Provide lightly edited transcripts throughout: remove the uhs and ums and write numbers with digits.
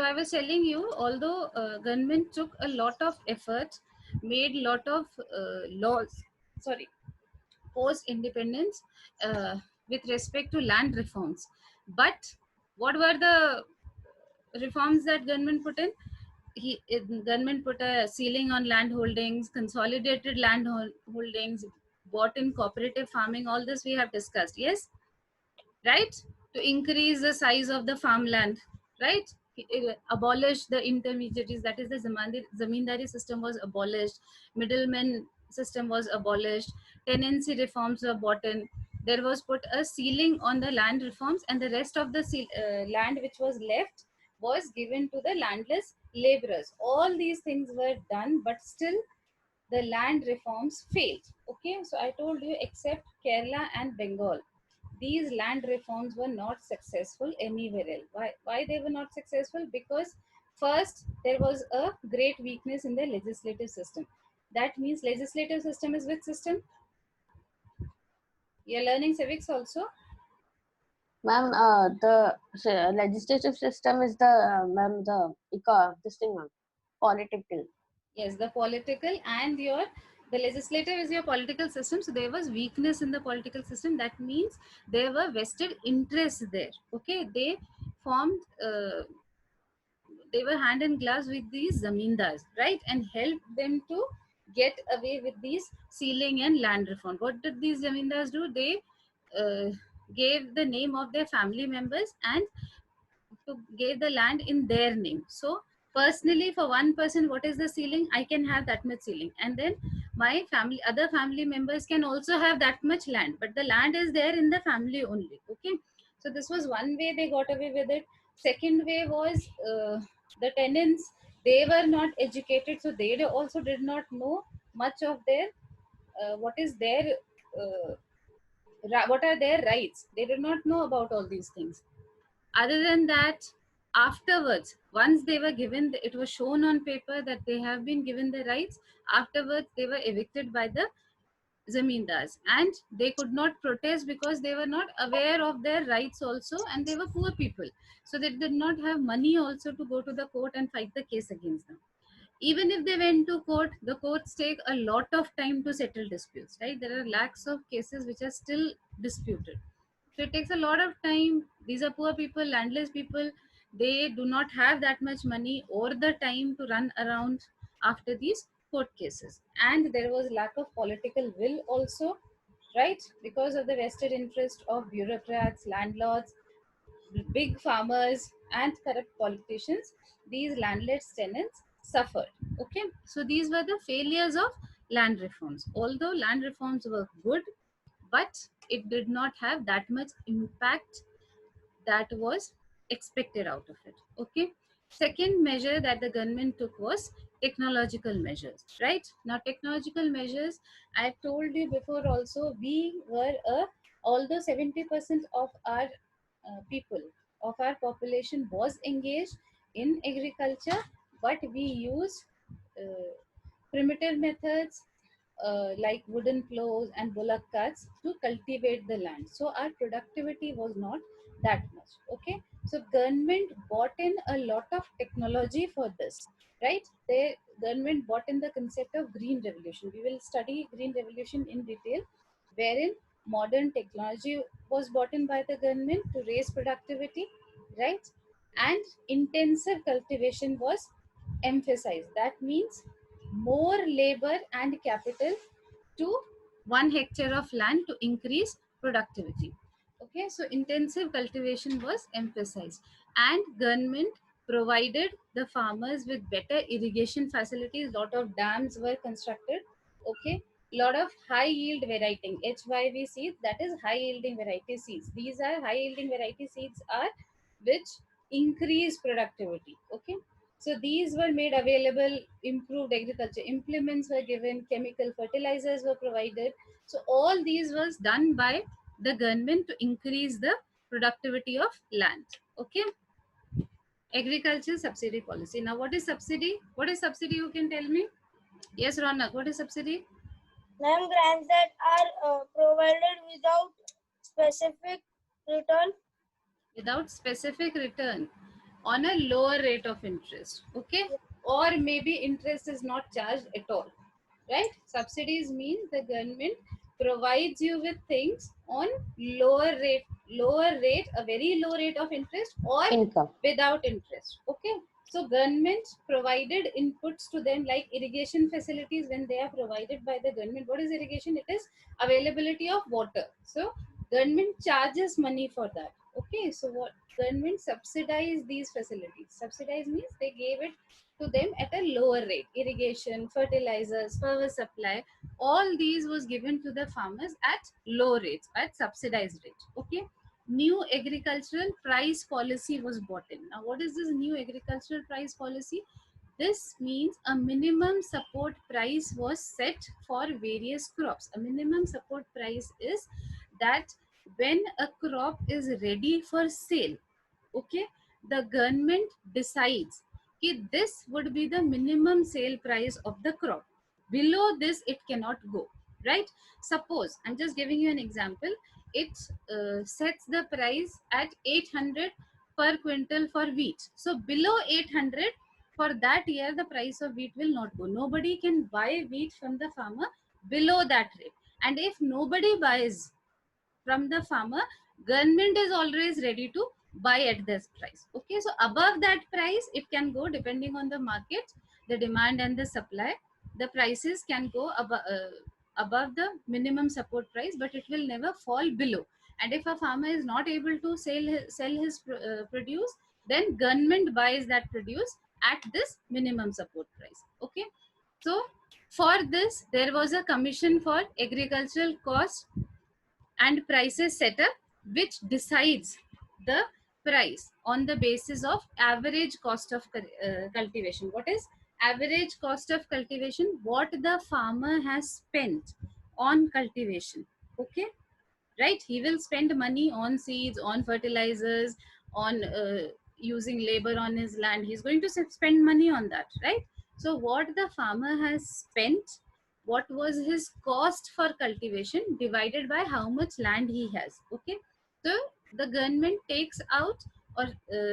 I was telling you, although government took a lot of effort, made lot of laws, sorry, post independence, with respect to land reforms, but what were the reforms that government put in? Government put a ceiling on land holdings, consolidated land holdings, bought in cooperative farming. All this we have discussed. Yes, right? To increase the size of the farmland, right? Abolish the intermediaries. That is the zamindari system was abolished. Middleman system was abolished. Tenancy reforms were brought in. There was put a ceiling on the land reforms, and the rest of the land which was left was given to the landless laborers. All these things were done, but still the land reforms failed. Okay, so I told you, except Kerala and Bengal, these land reforms were not successful anywhere else. Why they were not successful? Because first, there was a great weakness in the legislative system. That means legislative system is which system? You're learning civics also? Ma'am, the legislative system is the ma'am this thing, ma'am, political. Yes, the political and the legislative is your political system. So there was weakness in the political system. That means there were vested interests there. Okay, they formed. They were hand in glove with these zamindars, right, and helped them to get away with these sealing and land reform. What did these zamindars do? They uh, gave the name of their family members and to gave the land in their name. So personally, for one person, what is the ceiling? I can have that much ceiling, and then my family, other family members can also have that much land, but the land is there in the family only. Okay, so this was one way they got away with it. Second way was the tenants. They were not educated, so they also did not know much of their what is their what are their rights. They did not know about all these things. Other than that, afterwards, once they were given, it was shown on paper that they have been given the rights. Afterwards, they were evicted by the zamindars, and they could not protest because they were not aware of their rights also, and they were poor people, so they did not have money also to go to the court and fight the case against them. Even if they went to court, the courts take a lot of time to settle disputes, right? There are lakhs of cases which are still disputed, so it takes a lot of time. These are poor people, landless people. They do not have that much money or the time to run around after these court cases. And there was lack of political will also, right? Because of the vested interest of bureaucrats, landlords, big farmers, and corrupt politicians, these landless tenants suffered. Okay, so these were the failures of land reforms. Although land reforms were good, but it did not have that much impact that was expected out of it. Okay, second measure that the government took was technological measures. Right now, technological measures, I told you before also, we were although 70% of our people, of our population was engaged in agriculture, but we used uh, primitive methods like wooden plows and bullock carts to cultivate the land. So our productivity was not that much. Okay, so government bought in a lot of technology for this, right? The government bought in the concept of green revolution. We will study green revolution in detail, wherein modern technology was bought in by the government to raise productivity, right? And intensive cultivation was emphasized. That means more labor and capital to 1 hectare of land to increase productivity. Okay, so intensive cultivation was emphasized, and government provided the farmers with better irrigation facilities. Lot of dams were constructed. Okay, lot of high yield variety HYV seeds, that is high yielding variety seeds. These are high yielding variety seeds are which increase productivity. Okay, so these were made available, improved agriculture implements were given, chemical fertilizers were provided. So all these was done by the government to increase the productivity of land. Okay, agriculture subsidy policy. Now, what is subsidy? What is subsidy? You can tell me. Yes, Ronak, what is subsidy? Ma'am, grants that are provided without specific return. Without specific return. on a lower rate of interest. Okay, or maybe interest is not charged at all, right? Subsidies means the government provides you with things on lower rate, a very low rate of interest, or Income. without interest. Okay, so government provided inputs to them, like irrigation facilities. When they are provided by the government, what is irrigation? It is availability of water. So government charges money for that. Okay, so what government subsidize these facilities? Subsidize means they gave it to them at a lower rate. Irrigation, fertilizers, power supply, all these was given to the farmers at low rates, at subsidized rate. Okay, new agricultural price policy was brought in. Now what is this new agricultural price policy? This means a minimum support price was set for various crops. A minimum support price is that when a crop is ready for sale, okay, the government decides that this would be the minimum sale price of the crop. Below this, it cannot go, right? Suppose, I'm just giving you an example, it sets the price at 800 per quintal for wheat. So below 800, for that year, the price of wheat will not go. Nobody can buy wheat from the farmer below that rate. And if nobody buys from the farmer, government is always ready to buy at this price. Okay, so above that price it can go, depending on the market, the demand and the supply, the prices can go above the minimum support price, but it will never fall below. And if a farmer is not able to sell his produce, then government buys that produce at this minimum support price. Okay, so for this there was a commission for agricultural cost and prices setup, which decides the price on the basis of average cost of cultivation. What is average cost of cultivation? What the farmer has spent on cultivation. Okay, right? He will spend money on seeds, on fertilizers, on using labor on his land. He's going to spend money on that, right? So what the farmer has spent, what was his cost for cultivation, divided by how much land he has. Okay, so the government takes out, or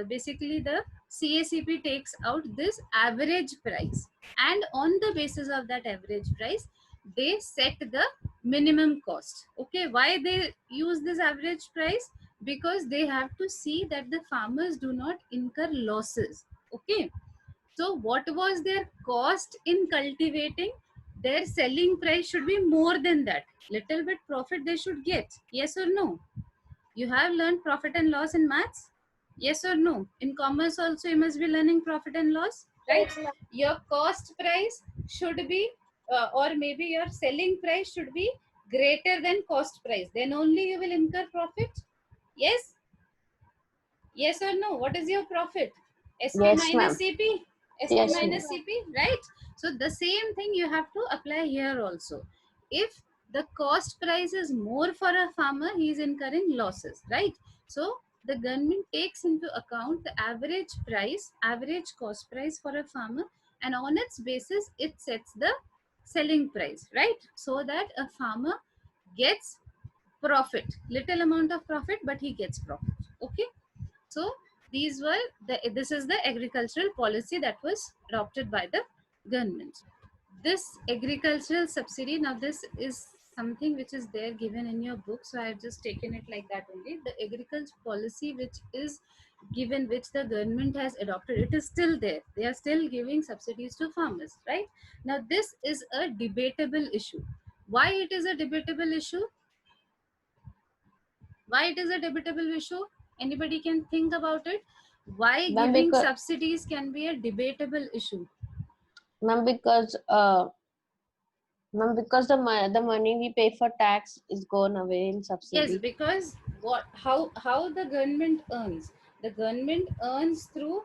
basically the CACP takes out this average price, and on the basis of that average price they set the minimum cost. Okay, why they use this average price? Because they have to see that the farmers do not incur losses. Okay, so what was their cost in cultivating, their selling price should be more than that. Little bit profit they should get. Yes or no? You have learned profit and loss in maths? Yes or no? In commerce also you must be learning profit and loss, right? Yes, ma'am. Your cost price should be, or maybe your selling price should be greater than cost price. Then only you will incur profit. Yes? Yes or no? What is your profit? SP Yes, minus ma'am. CP. SP Yes, Yes, ma'am. minus ma'am. CP, right? So the same thing you have to apply here also. If the cost price is more for a farmer, he is incurring losses, right? So the government takes into account the average price, average cost price for a farmer, and on its basis it sets the selling price, right? So that a farmer gets profit, little amount of profit, but he gets profit. Okay, so these were this is the agricultural policy that was adopted by the government. This agricultural subsidy, now this is something which is there given in your book, so I have just taken it like that only. The agriculture policy which is given, which the government has adopted, it is still there. They are still giving subsidies to farmers, right? Now this is a debatable issue. Why it is a debatable issue? Why it is a debatable issue? Anybody can think about it. Why Ma'am, giving because subsidies can be a debatable issue? ma'am, because ma'am, because the money we pay for tax is gone away in Yes, subsidy. because what, how the government earns? The government earns through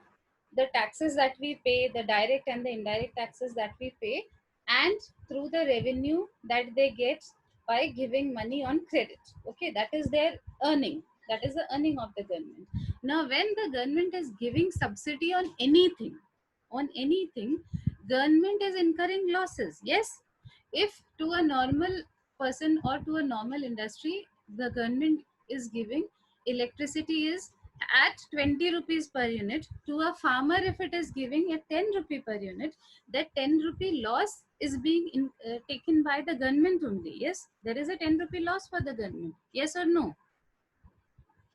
the taxes that we pay, the direct and the indirect taxes that we pay, and through the revenue that they get by giving money on credit. Okay, that is their earning. That is the earning of the government. Now when the government is giving subsidy on anything, government is incurring losses. Yes, if to a normal person or to a normal industry the government is giving, electricity is at 20 rupees per unit, to a farmer if it is giving a 10 rupee per unit, that 10 rupee loss is being taken by the government only. Yes, there is a 10 rupee loss for the government. Yes or no?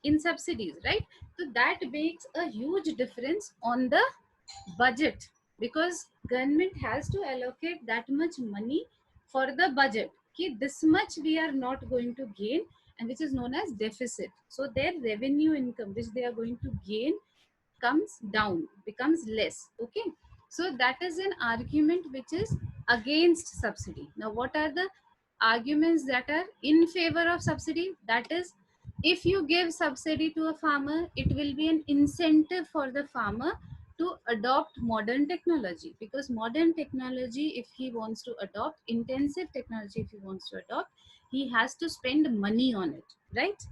In subsidies, right? So that makes a huge difference on the budget, because government has to allocate that much money for the budget. Okay, this much we are not going to gain, and which is known as deficit. So their revenue income which they are going to gain comes down, becomes less. Okay, so that is an argument which is against subsidy. Now what are the arguments that are in favor of subsidy? That is, if you give subsidy to a farmer, it will be an incentive for the farmer to adopt modern technology, because modern technology, if he wants to adopt intensive technology, if he wants to adopt, he has to spend money on it, right?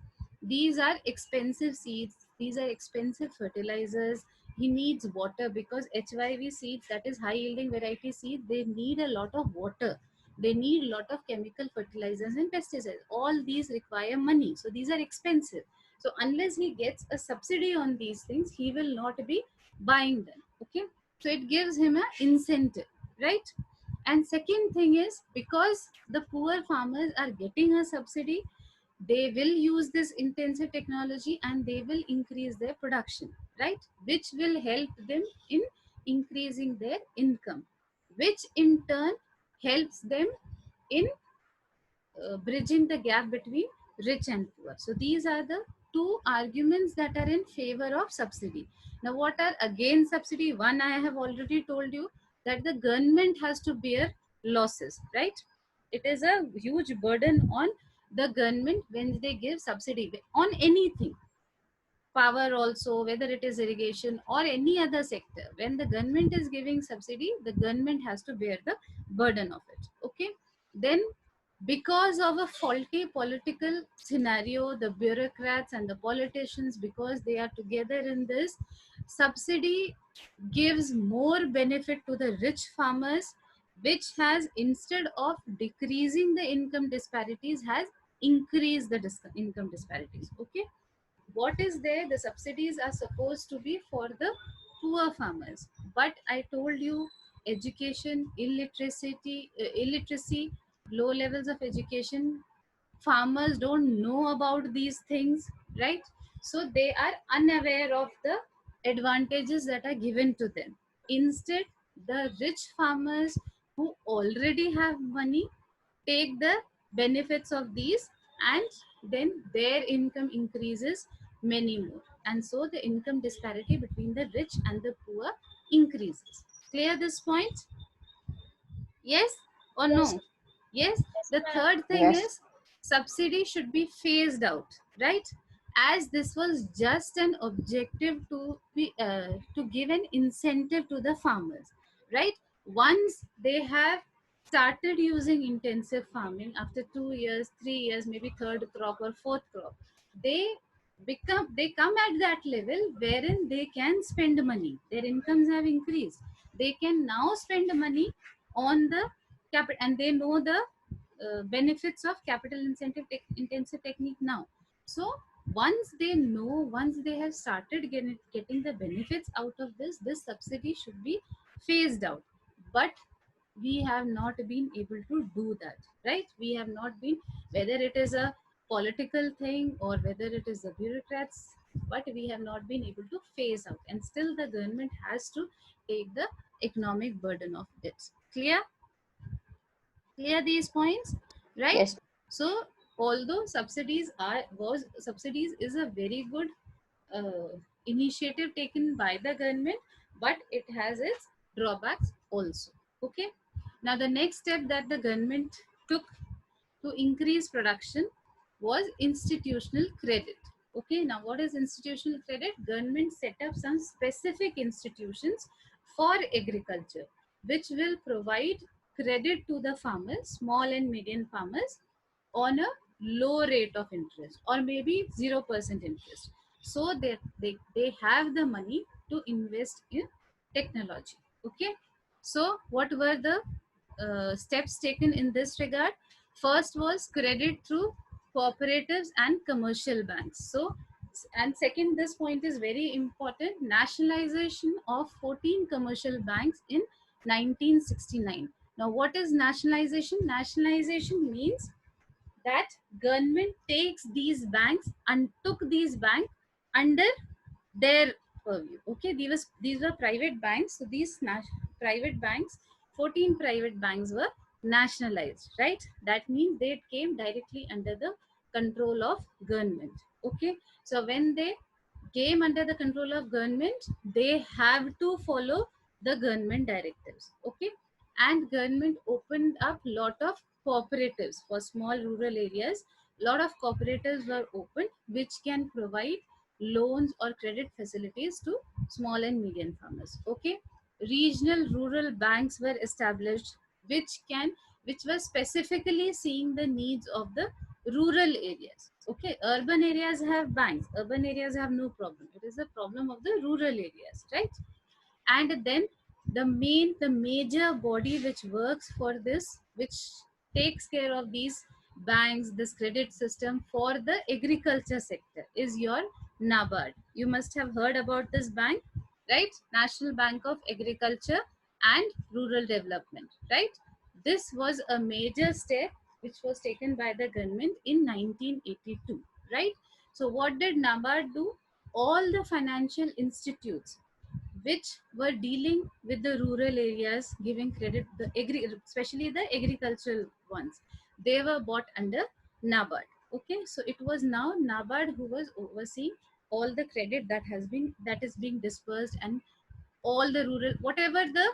These are expensive seeds, these are expensive fertilizers. He needs water, because hyv seeds, that is high yielding variety seed, they need a lot of water, they need a lot of chemical fertilizers and pesticides. All these require money, so these are expensive. So unless he gets a subsidy on these things, he will not be buying them. Okay, so it gives him an incentive, right? And second thing is, because the poor farmers are getting a subsidy, they will use this intensive technology and they will increase their production, right? Which will help them in increasing their income, which in turn helps them in bridging the gap between rich and poor. So these are the two arguments that are in favor of subsidy. Now what are against subsidy? One, I have already told you, that the government has to bear losses, right? It is a huge burden on the government when they give subsidy on anything, power also, whether it is irrigation or any other sector. When the government is giving subsidy, the government has to bear the burden of it. Okay, then because of a faulty political scenario, the bureaucrats and the politicians, because they are together in this, subsidy gives more benefit to the rich farmers, which has, instead of decreasing the income disparities, has increased the income disparities. Okay, what is there, the subsidies are supposed to be for the poor farmers, but I told you, education, illiteracy, low levels of education, farmers don't know about these things, right? So they are unaware of the advantages that are given to them. Instead, the rich farmers who already have money take the benefits of these, and then their income increases many more, and so the income disparity between the rich and the poor increases. Clear this point? Yes or Yes, no? Yes. yes, The ma'am. third thing Yes. is, subsidy should be phased out, right? As this was just an objective to be to give an incentive to the farmers, right? Once they have started using intensive farming, after 2 years, 3 years, maybe third crop or fourth crop, they they come at that level wherein they can spend money, their incomes have increased, they can now spend money on the capital, and they know the benefits of capital intensive technique now. So once they know, once they have started getting the benefits out of this subsidy should be phased out. But we have not been able to do that, right? We have not been, whether it is a political thing or whether it is the bureaucrats, but we have not been able to phase out, and still the government has to take the economic burden of it. Clear these points, right? Yes. So although subsidies is a very good uh, initiative taken by the government, but it has its drawbacks also. Okay, now the next step that the government took to increase production was institutional credit. Okay, now what is institutional credit? Government set up some specific institutions for agriculture, which will provide credit to the farmers, small and medium farmers, on a low rate of interest or maybe 0% interest. So they have the money to invest in technology. Okay, so what were the steps taken in this regard? First was credit through cooperatives and commercial banks. So And second, this point is very important, nationalization of 14 commercial banks in 1969. Now what is nationalization? Nationalization means that government takes these banks and took these banks under their purview. Okay, these were private banks, so these private banks, 14 private banks were nationalized, right? That means they came directly under the control of government. Okay, so when they came under the control of government, they have to follow the government directives. Okay, and government opened up lot of cooperatives for small rural areas. Lot of cooperatives were opened which can provide loans or credit facilities to small and medium farmers. Okay, regional rural banks were established which were specifically seeing the needs of the rural areas. Okay, urban areas have banks, urban areas have no problem, it is the problem of the rural areas, right? And then the major body which works for this, which takes care of these banks, this credit system for the agriculture sector, is your NABARD. You must have heard about this bank, right? National Bank of Agriculture and Rural Development, right? This was a major step which was taken by the government in 1982, right? So what did NABARD do? All the financial institutes which were dealing with the rural areas, giving credit, especially the agricultural ones, they were bought under NABARD. Okay, so it was now NABARD who was overseeing all the credit that is being dispersed, and all the rural, whatever the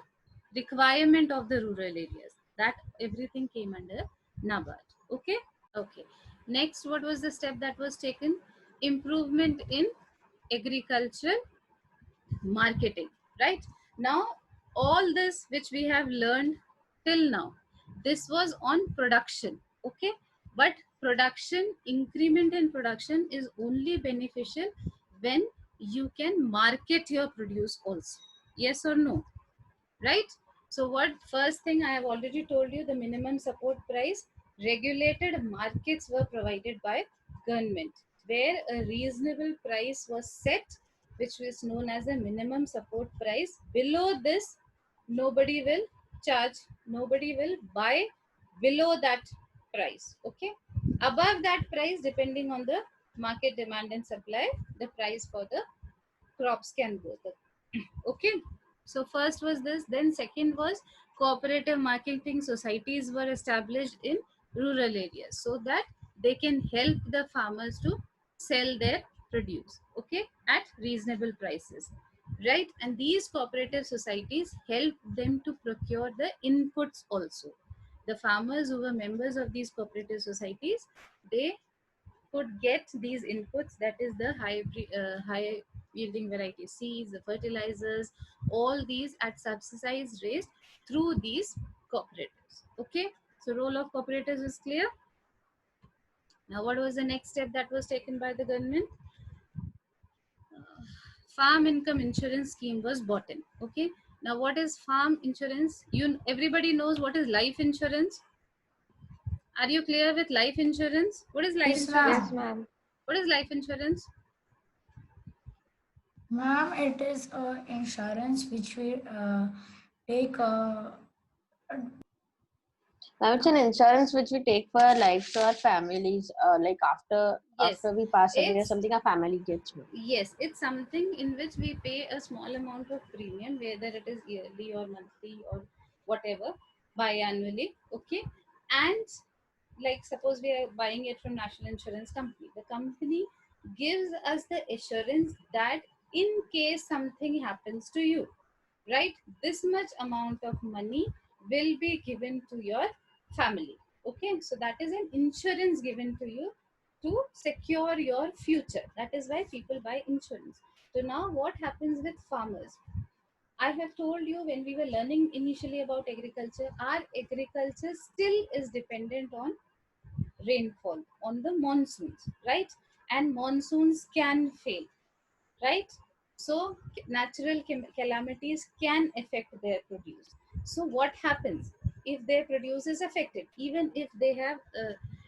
requirement of the rural areas, that everything came under NABARD. Okay, okay. Next, what was the step that was taken? Improvement in agricultural marketing, right? Now all this which we have learned till now, this was on production. Okay, but production, increment in production is only beneficial when you can market your produce also. Yes or no? Right? So what, first thing I have already told you, the minimum support price, regulated markets were provided by government where a reasonable price was set, which is known as the minimum support price. Below this, nobody will charge, nobody will buy below that price. Okay, above that price, depending on the market demand and supply, the price for the crops can go. Okay, so first was this, then second was cooperative marketing societies were established in rural areas so that they can help the farmers to sell their produce, okay, at reasonable prices, right? And these cooperative societies help them to procure the inputs also. The farmers who were members of these cooperative societies, they could get these inputs, that is the high yielding variety seeds, the fertilizers, all these at subsidized rates through these cooperatives. Okay, so role of cooperatives is clear. Now what was the next step that was taken by the government? Farm income insurance scheme was bought in. Okay, now what is farm insurance? Everybody knows what is life insurance. Are you clear with life insurance? What is life Yes, insurance? Yes, ma'am. ma'am. What is life insurance? Ma'am, it is insurance which we take. Now it's an insurance which we take for our life to our families. Like Yes, after we pass away or it's something, our family gets money. yes, it's something in which we pay a small amount of premium, whether it is yearly or monthly or whatever, biannually. Okay, and like suppose we are buying it from National Insurance Company, the company gives us the assurance that in case something happens to you, right, this much amount of money will be given to your family. Okay, so that is an insurance given to you to secure your future. That is why people buy insurance. So now what happens with farmers? I have told you when we were learning initially about agriculture, our agriculture still is dependent on rainfall, on the monsoons, right? And monsoons can fail, right? So natural calamities can affect their produce. So what happens if their produce is affected, even if they have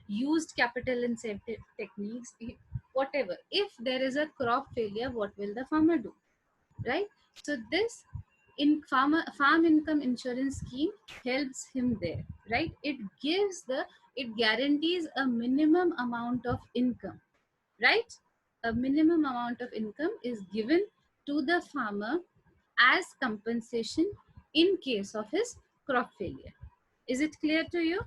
used capital intensive techniques? whatever. If there is a crop failure, what will the farmer do, right? So this in farm income insurance scheme helps him there, right? It guarantees a minimum amount of income, right? A minimum amount of income is given to the farmer as compensation in case of his crop failure. Is it clear to you?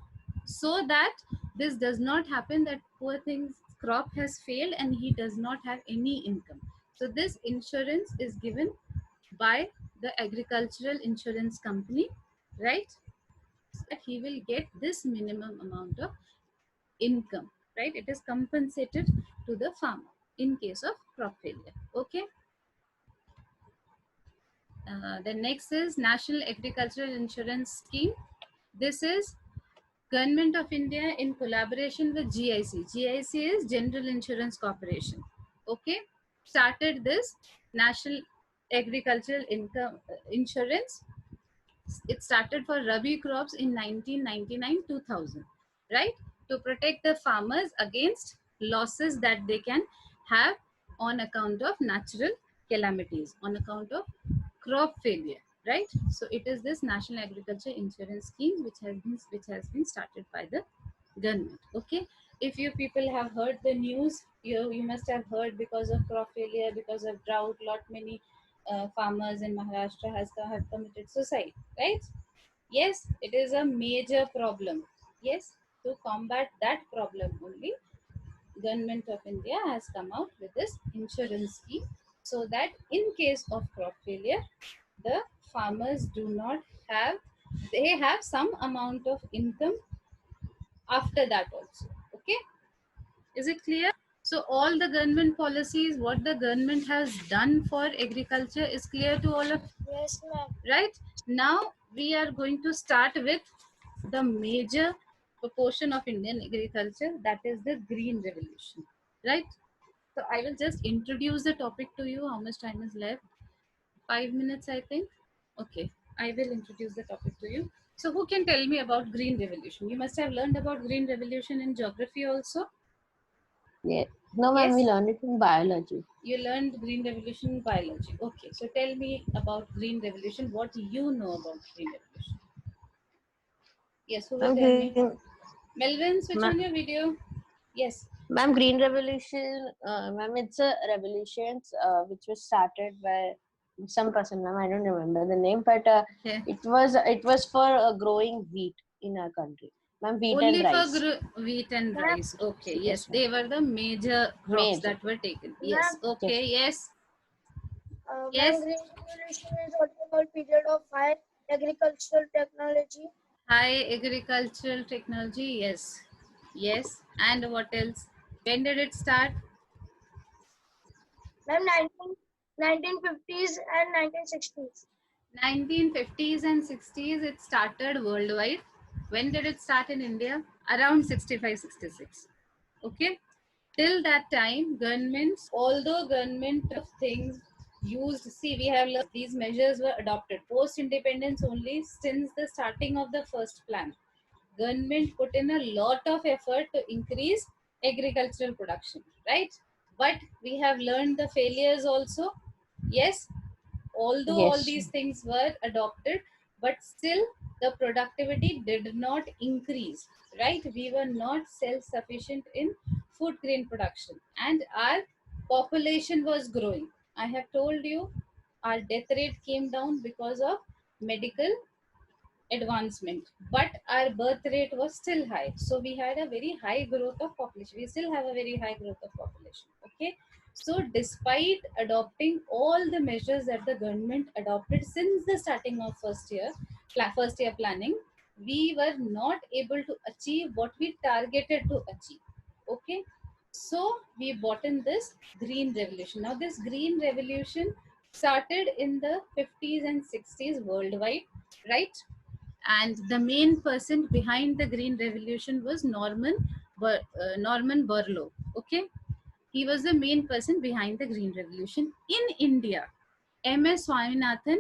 So that this does not happen that poor thing's crop has failed and he does not have any income. So this insurance is given by the agricultural insurance company, right? So that he will get this minimum amount of income, right? It is compensated to the farmer in case of crop failure. Okay. The next is National Agricultural Insurance Scheme. This is Government of India in collaboration with GIC. GIC is General Insurance Corporation. Okay, started this National Agricultural Income Insurance. It started for Rabi crops in 1999-2000, right? To protect the farmers against losses that they can have on account of natural calamities, on account of crop failure, right? So it is this National Agriculture Insurance Scheme which has been started by the government. Okay, if you people have heard the news, you must have heard, because of crop failure, because of drought, lot many farmers in Maharashtra have committed suicide, right? Yes, it is a major problem. Yes, to combat that problem only, Government of India has come out with this insurance scheme, so that in case of crop failure, the farmers do not have, they have some amount of income after that also. Okay, is it clear? So all the government policies, what the government has done for agriculture is clear to all of, Yes, ma'am. right? Now we are going to start with the major proportion of Indian agriculture, that is the green revolution, right? So I will just introduce the topic to you. How much time is left? 5 minutes, I think. Okay, I will introduce the topic to you. So who can tell me about green revolution? You must have learned about green revolution in geography also. Yeah. No, ma'am, we Yes, learned it in biology. you learned green revolution in biology. Okay, so tell me about green revolution. What you know about green revolution? Yes, who will Ma'am, tell me? green, Melvin, switch on ma- your video. Yes. ma'am, green revolution, ma'am, it's a revolution which was started by some person, ma'am. I don't remember the name, but Okay. it was for growing wheat in our country, ma'am. Wheat and Only for rice. wheat and Ma'am, rice. Okay. Yes, Yes, ma'am. they were the major crops Major. that were taken. Yes. ma'am, Okay. Yes. Yes. ma'am, Yes. green revolution is what we call period of high agricultural technology. High agricultural technology. Yes. Yes. And what else? When did it start? Ma'am, 1950s and 1960s. 1950s and 60s. It started worldwide. When did it start in India? Around 65, 66. Okay. Till that time, governments, although government of things used, see, we have learned these measures were adopted post independence only. Since the starting of the first plan, government put in a lot of effort to increase agricultural production, right? But we have learned the failures also. Yes, although all Yes. these things were adopted, but still the productivity did not increase, right? We were not self sufficient in food grain production, and our population was growing. I have told you, our death rate came down because of medical advancement, but our birth rate was still high, so we had a very high growth of population. We still have a very high growth of population. Okay, so despite adopting all the measures that the government adopted since the starting of first year planning, we were not able to achieve what we targeted to achieve. Okay, so we bought in this green revolution. Now this green revolution started in the 50s and 60s worldwide, right? And the main person behind the green revolution was Norman Borlaug. Okay, he was the main person behind the green revolution in India. MS Swaminathan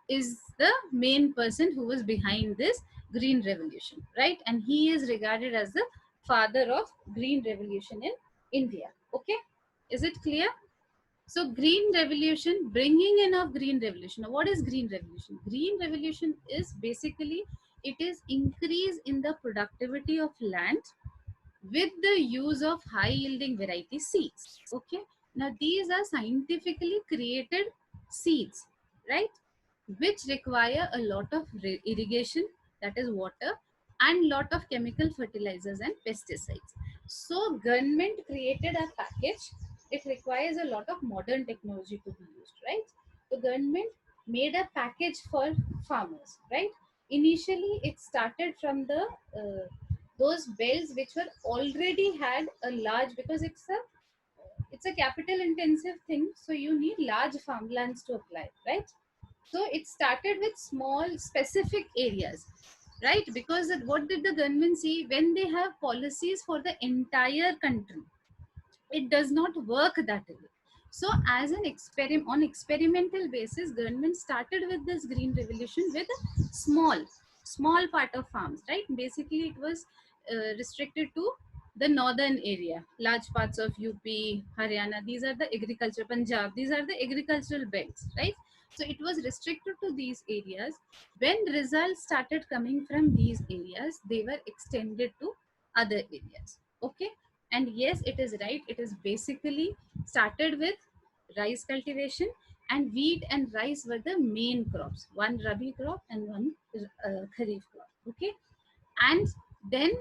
is the main person who was behind this green revolution, right? And he is regarded as the father of green revolution in India. Okay, Is it clear? So green revolution, bringing in of green revolution. Now, what is green revolution? Green revolution is basically, it is increase in the productivity of land with the use of high yielding variety seeds. Okay. Now these are scientifically created seeds, right? Which require a lot of irrigation, that is water, and lot of chemical fertilizers and pesticides. So government created a package. It requires a lot of modern technology to be used, right? The government made a package for farmers, right? Initially it started from the those belts which were already had a large, because it's a capital intensive thing, so you need large farmlands to apply, right? So it started with small specific areas, right? Because what did the government see? When they have policies for the entire country, it does not work that way. So as an experiment, on experimental basis, government started with this green revolution with a small part of farms, right? Basically it was restricted to the northern area, large parts of UP, Haryana. These are the agriculture, Punjab, these are the agricultural belts, right? So it was restricted to these areas. When results started coming from these areas, they were extended to other areas. Okay. And yes, it is right, it is basically started with rice cultivation, and wheat and rice were the main crops, one rabi crop and one kharif crop. Okay. And then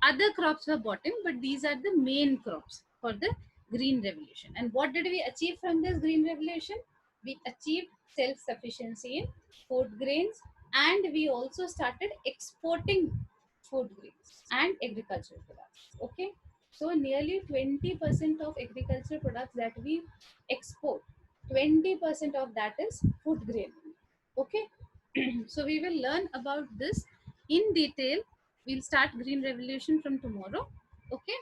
other crops were bought in, but these are the main crops for the green revolution. And what did we achieve from this green revolution? We achieved self sufficiency in food grains, and we also started exporting food grains and agricultural products. Okay. So nearly 20% of agricultural products that we export, 20% of that is food grain. Okay. So we will learn about this in detail. We'll start green revolution from tomorrow. Okay.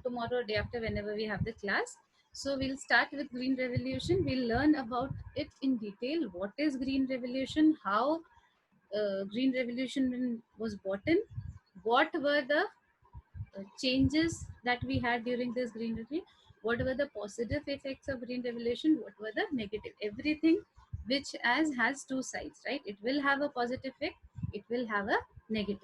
Tomorrow, day after, whenever we have the class. So we'll start with green revolution. We'll learn about it in detail. What is green revolution? How green revolution was bought in? What were the changes that we had during this green revolution? What were the positive effects of green revolution? What were the negative? Everything which as has two sides, right? It will have a positive effect, it will have a negative